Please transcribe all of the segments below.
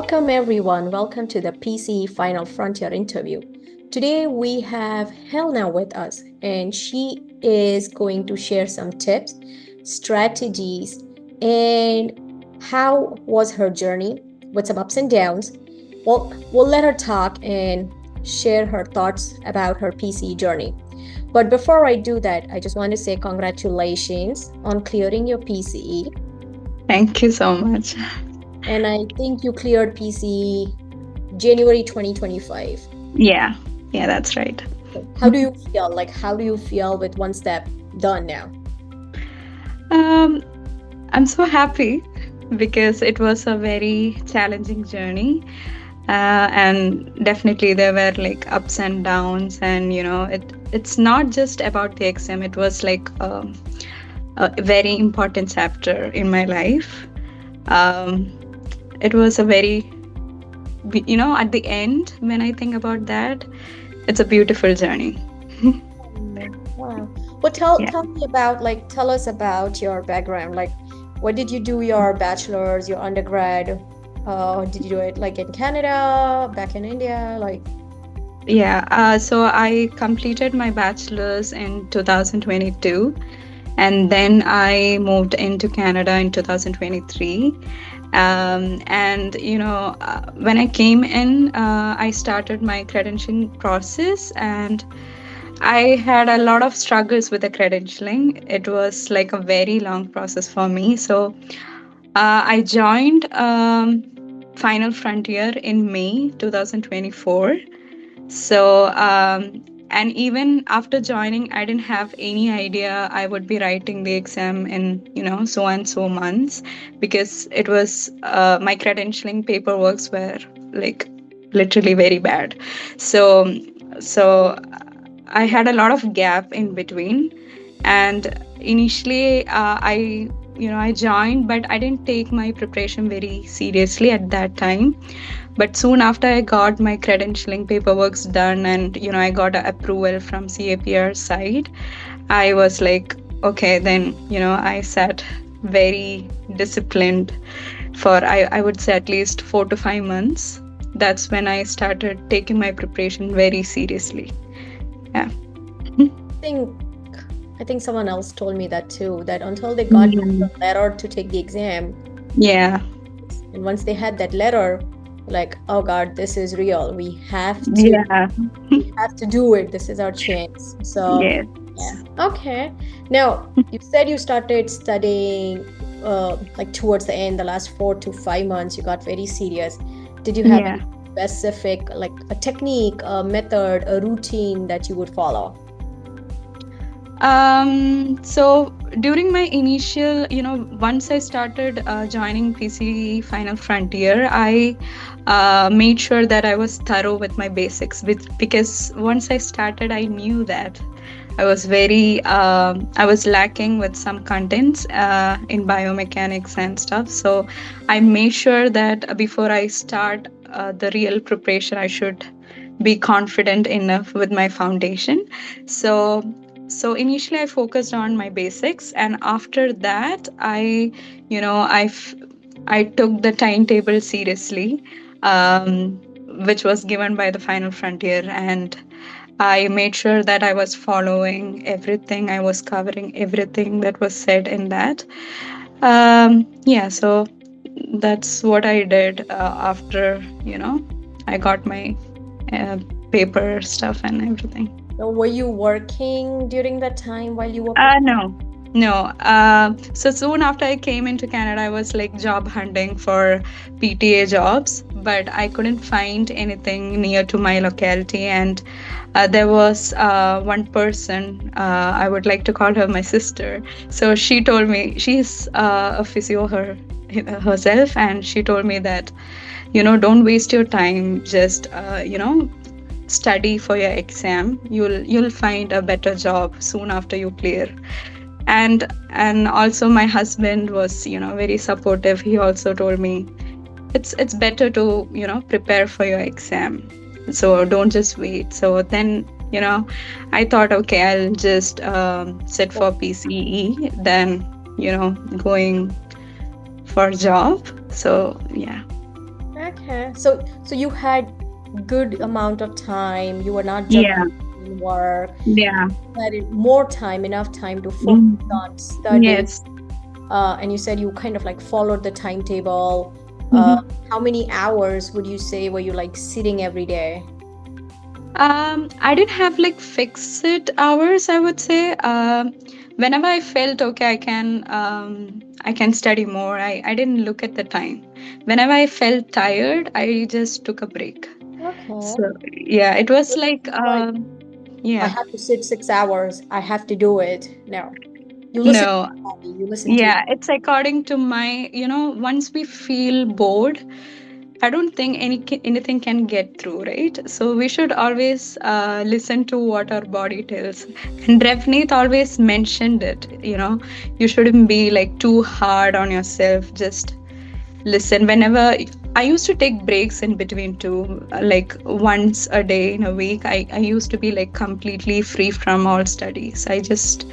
Welcome, everyone. Welcome to the PCE Final Frontier interview. Today, we have Helna with us, and she is going to share some tips, strategies, and how was her journey with some ups and downs. We'll let her talk and share her thoughts about her PCE journey. But before I do that, I just want to say congratulations on clearing your PCE. Thank you so much. And I think you cleared PCE January 2025. Yeah, that's right. How do you feel? How do you feel with one step done now? I'm so happy because it was a very challenging journey. And definitely there were like ups and downs, and it's not just about the exam. It was like a very important chapter in my life. It was a very, at the end, when I think about that, it's a beautiful journey. Wow. Well, tell me about, tell us about your background. What did you do your bachelor's, your undergrad? Did you do it in Canada, back in India? So I completed my bachelor's in 2022, and then I moved into Canada in 2023. When I came in, I started my credentialing process, and I had a lot of struggles with the credentialing. It was like a very long process for me. So I joined Final Frontier in May 2024. So and even after joining, I didn't have any idea I would be writing the exam in so and so months, because it was my credentialing paperworks were literally very bad. So I had a lot of gap in between, and initially I joined, but I didn't take my preparation very seriously at that time. But soon after I got my credentialing paperwork done, and I got an approval from CAPR side, I was like, okay, then I sat very disciplined for I would say at least 4 to 5 months. That's when I started taking my preparation very seriously. Yeah. I think someone else told me that too, that until they got the letter to take the exam. Yeah. And once they had that letter, oh God, this is real. We have to do it. This is our chance. So yes. Yeah. Okay. Now, you said you started studying towards the end, the last 4 to 5 months, you got very serious. Did you have any specific, a technique, a method, a routine that you would follow? So during my initial, once I started joining PCE Final Frontier, I made sure that I was thorough with my basics, because once I started, I knew that I was I was lacking with some contents in biomechanics and stuff. So I made sure that before I start the real preparation, I should be confident enough with my foundation. So initially I focused on my basics, and after that I took the timetable seriously, which was given by the Final Frontier, and I made sure that I was following everything. I was covering everything that was said in that. So that's what I did after I got my paper stuff and everything. So were you working during that time while you were? No. So soon after I came into Canada, I was job hunting for PTA jobs, but I couldn't find anything near to my locality. And there was one person, I would like to call her my sister. So she told me, she's a physio herself, and she told me that, don't waste your time, just, study for your exam. You'll find a better job soon after you clear. And also my husband was very supportive. He also told me it's better to prepare for your exam, so don't just wait. So then I thought, okay, I'll just sit for PCE, then going for a job. So yeah. Okay. So you had good amount of time. You were not just Yeah, in work. yeah. You had more time, enough time to focus Mm, on studying. yes. And you said you kind of like followed the timetable. Uh, Mhm. how many hours would you say were you like sitting every day? I didn't have like fixed hours, I would say. Whenever I felt okay, I can study more. I didn't look at the time. Whenever I felt tired, I just took a break. Okay. So yeah, it was It like wasn't like I yeah. have to sit 6 hours. I have to do it. No, you listen to No, your body. You listen to yeah, it's according to my, once we feel bored, I don't think anything can get through, right? So we should always listen to what our body tells. And Revneet always mentioned it, you shouldn't be like too hard on yourself. Just listen. Whenever I used to take breaks in between too, like once a day in a week, I used to be like completely free from all studies. I just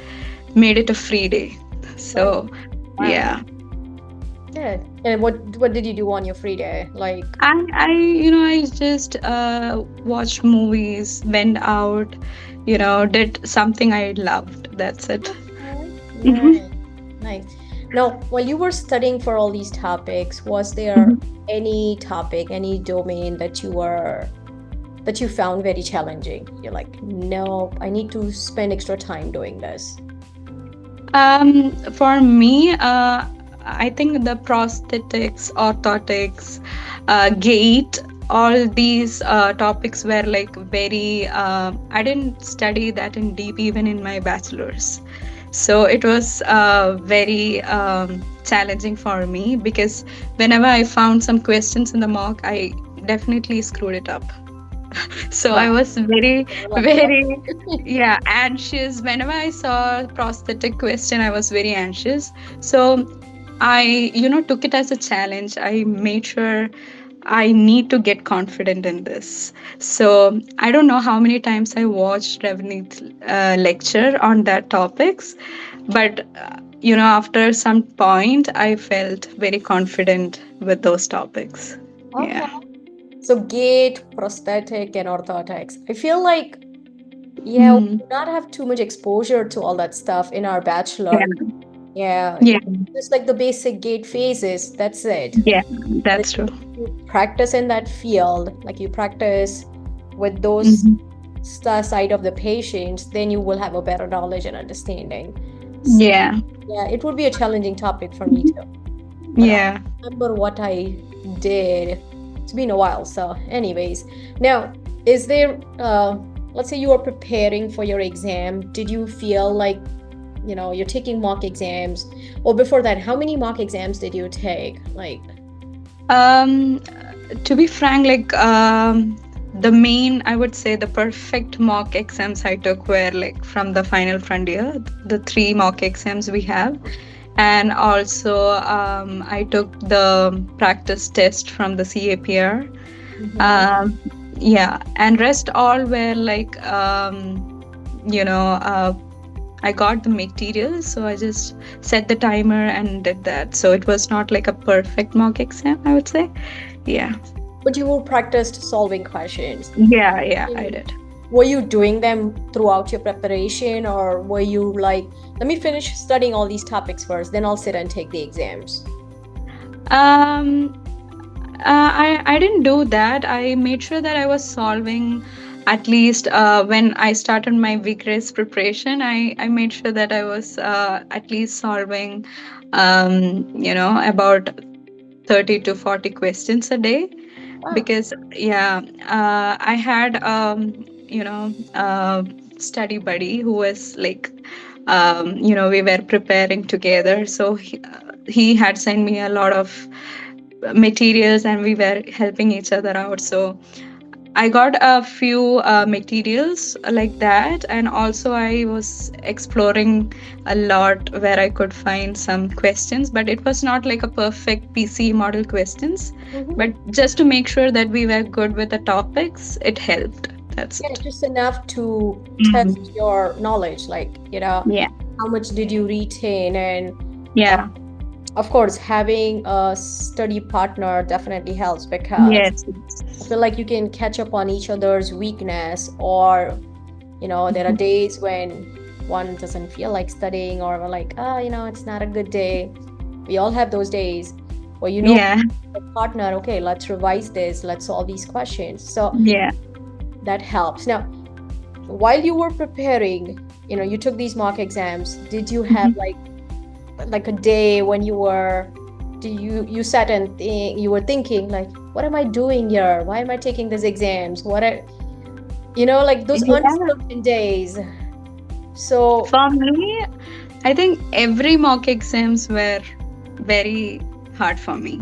made it a free day. right. So, Wow, yeah. good. And what did you do on your free day? Like, I just watched movies, went out, did something I loved. That's it. okay, Hmm. nice, nice. Now, while you were studying for all these topics, was there Hmm. any topic, any domain that you found very challenging? You're like, no, I need to spend extra time doing this. For me, I think the prosthetics, orthotics, gait, all these topics were like very. I didn't study that in deep even in my bachelor's, so it was very challenging for me because whenever I found some questions in the mock, I definitely screwed it up. So Wow, I was very, you're lucky. very, yeah, anxious. Whenever I saw a prosthetic question, I was very anxious. So I, took it as a challenge. I made sure I need to get confident in this. So I don't know how many times I watched Revenue's lecture on that topics, but after some point, I felt very confident with those topics. Okay. Yeah. So gait, prosthetic, and orthotics. I feel like, yeah, we Mm. do not have too much exposure to all that stuff in our bachelor. Yeah. Yeah, Yeah. just like the basic gait phases, that's it. Yeah. But That's true. if you practice in that field, like you practice with those Mhm. side of the patients, then you will have a better knowledge and understanding. So, Yeah. yeah, it would be a challenging topic for me too. But I Yeah. remember what I did. It's been a while, so anyways. Now, is there let's say you are preparing for your exam, did you feel like, you're taking mock exams, or before that, how many mock exams did you take? Like, Um, to be frank, like the main, I would say, the perfect mock exams I took were like from the Final Frontier, the three mock exams we have, and also I took the practice test from the CAPR. mhm. Um, yeah, and rest all were like you know I got the materials, so I just set the timer and did that. So it was not like a perfect mock exam, I would say. Yeah. But you were practiced solving questions. Yeah, yeah, I did. Were you doing them throughout your preparation, or were you like, let me finish studying all these topics first, then I'll sit and take the exams? Um, I didn't do that. I made sure that I was solving at least when I started my vigorous preparation. I made sure that I was at least solving, about 30 to 40 questions a day Wow. because yeah, I had study buddy who was like we were preparing together, so he had sent me a lot of materials and we were helping each other out. So I got a few materials like that, and also I was exploring a lot where I could find some questions, but it was not like a perfect PCE model questions. Mhm. But just to make sure that we were good with the topics, it helped. That's Yeah, it. just enough to test Mhm. your knowledge, like, Yeah, how much did you retain, and uh, yeah, of course, having a study partner definitely helps because Yes. I feel like you can catch up on each other's weakness, or there are days when one doesn't feel like studying, or we're like, it's not a good day. We all have those days. Or Yeah. the partner, okay, let's revise this, let's solve these questions. So Yeah. that helps. Now, while you were preparing, you took these mock exams, did you have like a day when you sat and you were thinking like, what am I doing here? Why am I taking these exams? What are like those Yeah. uncertain days? So For me, I think every mock exams were very hard for me.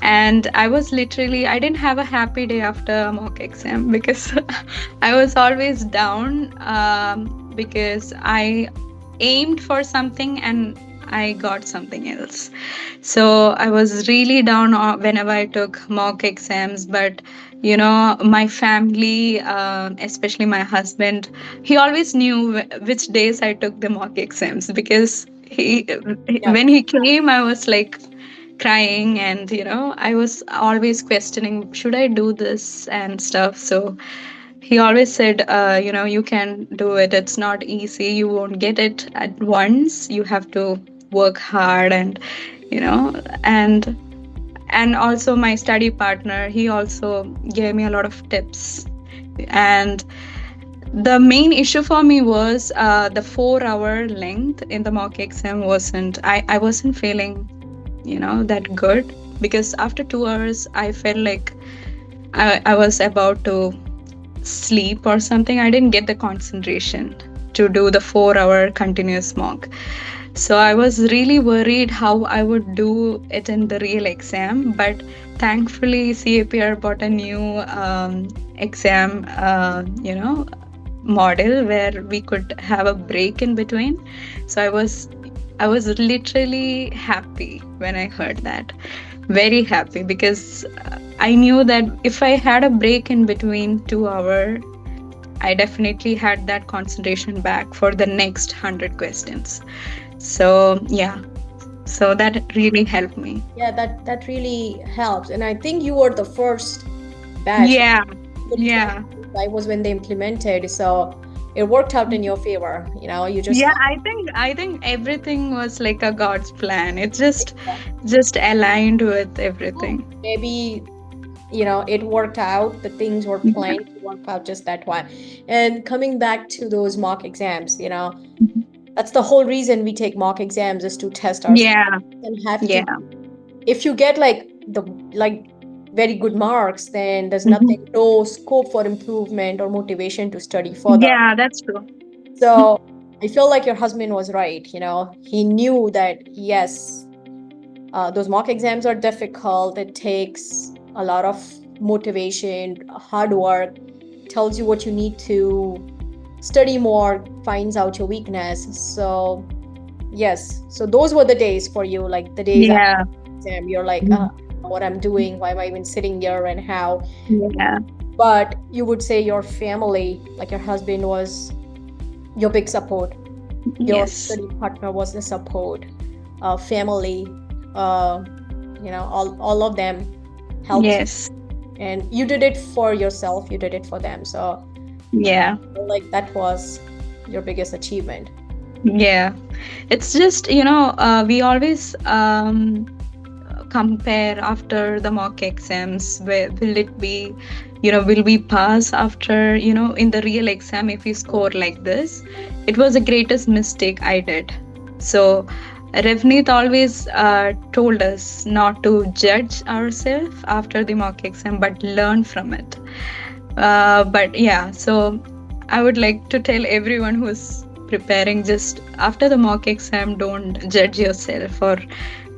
And I was literally, I didn't have a happy day after a mock exam because I was always down, because I aimed for something and I got something else. So I was really down whenever I took mock exams. But my family, especially my husband, he always knew which days I took the mock exams, because yeah, when he came, I was like crying, and I was always questioning, should I do this and stuff. So he always said, you can do it, it's not easy, you won't get it at once, you have to work hard. And you know and also my study partner, he also gave me a lot of tips. And the main issue for me was, the 4 hour length in the mock exam wasn't, I wasn't feeling that good, because after 2 hours I felt like I was about to sleep or something. I didn't get the concentration to do the 4 hour continuous mock. So I was really worried how I would do it in the real exam. But thankfully, CAPR bought a new exam, model where we could have a break in between. So I was literally happy when I heard that. Very happy, because I knew that if I had a break in between 2 hour, I definitely had that concentration back for the next 100 questions. So yeah, so that really helped me. yeah, that really helps. And I think you were the first batch. Yeah, Good yeah. 2025 was when they implemented, so it worked out in your favor. You just Yeah, have I think everything was like a God's plan. It just aligned with everything. maybe it worked out. The things were Yeah. planned to work out just that way. And coming back to those mock exams, that's the whole reason we take mock exams, is to test ourselves Yeah, and have to. yeah. If you get like very good marks, then there's Mhm. no scope for improvement or motivation to study further. Yeah, that's true. So I feel like your husband was right. He knew that yes, those mock exams are difficult. It takes a lot of motivation, hard work, tells you what you need to study more, finds out your weakness. So yes, so those were the days for you, like the days after Yeah. the exam. You're like, Mhm. what I'm doing, why am I even sitting here, and how. Yeah. But you would say your family, like your husband, was your big support. Your Yes. study partner was the support. Family, uh, all of them helped you. Yes. And you did it for yourself, you did it for them. So Yeah. like that was your biggest achievement. Yeah. It's just, we always compare after the mock exams. Where will it be, will we pass after, in the real exam if we score like this? It was the greatest mistake I did. So Revneet always told us not to judge ourselves after the mock exam, but learn from it. But yeah, so I would like to tell everyone who's preparing, just after the mock exam, don't judge yourself, or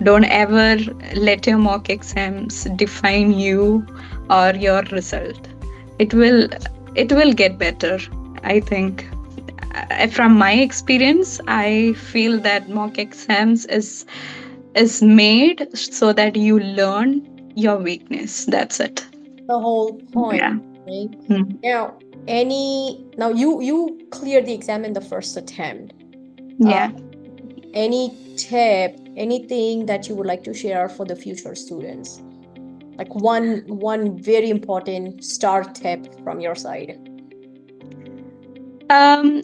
don't ever let your mock exams define you or your result. It will get better, I think. From my experience, I feel that mock exams is made so that you learn your weakness. That's it. The whole point, Yeah. right? Mm. Now you cleared the exam in the first attempt. uh, Yeah. any tip, anything that you would like to share for the future students? Like one very important start tip from your side. Um,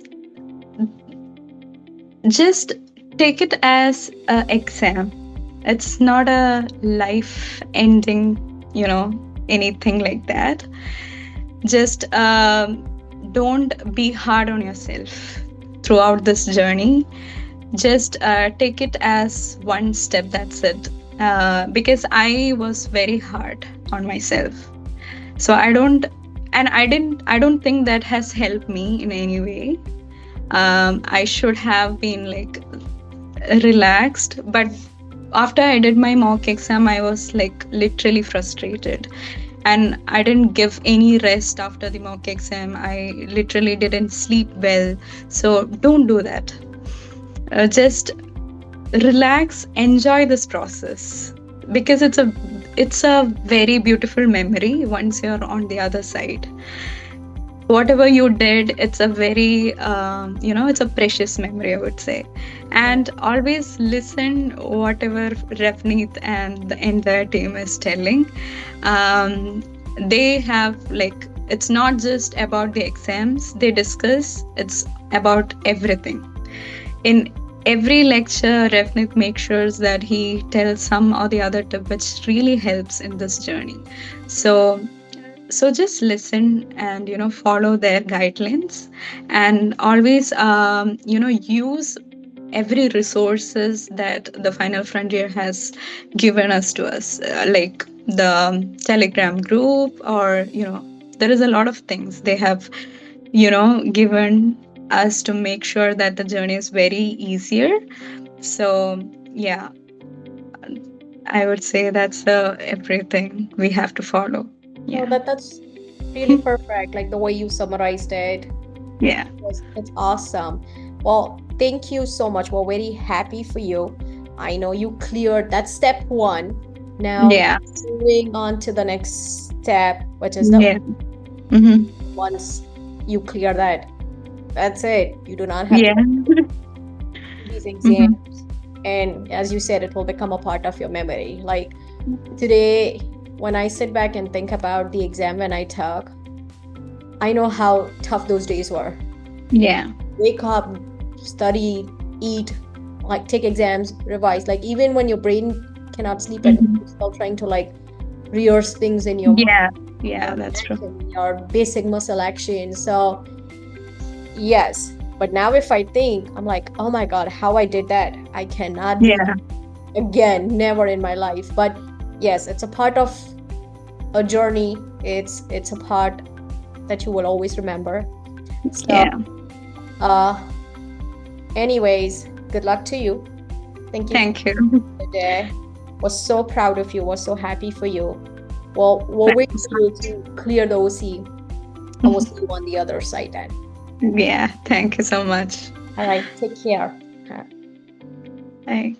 just take it as a exam. It's not a life ending, anything like that. Just don't be hard on yourself throughout this journey. Just take it as one step, that's it. Because I was very hard on myself, so I don't think that has helped me in any way. I should have been like relaxed, but after I did my mock exam, I was like literally frustrated, and I didn't give any rest after the mock exam. I literally didn't sleep well. So don't do that. Just relax, enjoy this process, because it's a very beautiful memory once you're on the other side. Whatever you did, it's a very it's a precious memory, I would say. And always listen whatever Revneet and the entire team is telling. They have, like, it's not just about the exams they discuss, it's about everything. In every lecture, Revneet makes sure that he tells some or the other tip which really helps in this journey. So just listen and follow their guidelines, and always use every resources that the Final Frontier has given us to us, like the Telegram group, or there is a lot of things they have given us to make sure that the journey is very easier. So yeah, I would say that's everything we have to follow. No, Yeah. that's really perfect. Like the way you summarized it, Yeah. it's awesome. Well, thank you so much. We're very happy for you. I know you cleared that step one. Now Yeah. moving on to the next step, which is the Yeah. Hmm. once you clear that, that's it. You do not have to Yeah. these Hmm. exams. And as you said, it will become a part of your memory. Like today, when I sit back and think about the exam when I took, I know how tough those days were. Yeah. Wake up, study, eat, like take exams, revise. Like even when your brain cannot sleep at night, Hmm. you're still trying to like rehearse things in your mind, Yeah. Yeah, your that's true. anatomy, your basic muscle action. So yes. But now if I think, I'm like, oh my God, how I did that. I cannot do Yeah. that again, never in my life. But yes, it's a part of a journey. It's a part that you will always remember. So Yeah. uh anyways, good luck to you. Thank you for Thank you. today. Was so proud of you, was so happy for you. Well, we'll wait for you to clear the OC, and we'll see you on the other side then. Yeah. Thank you so much. All right, take care. Bye.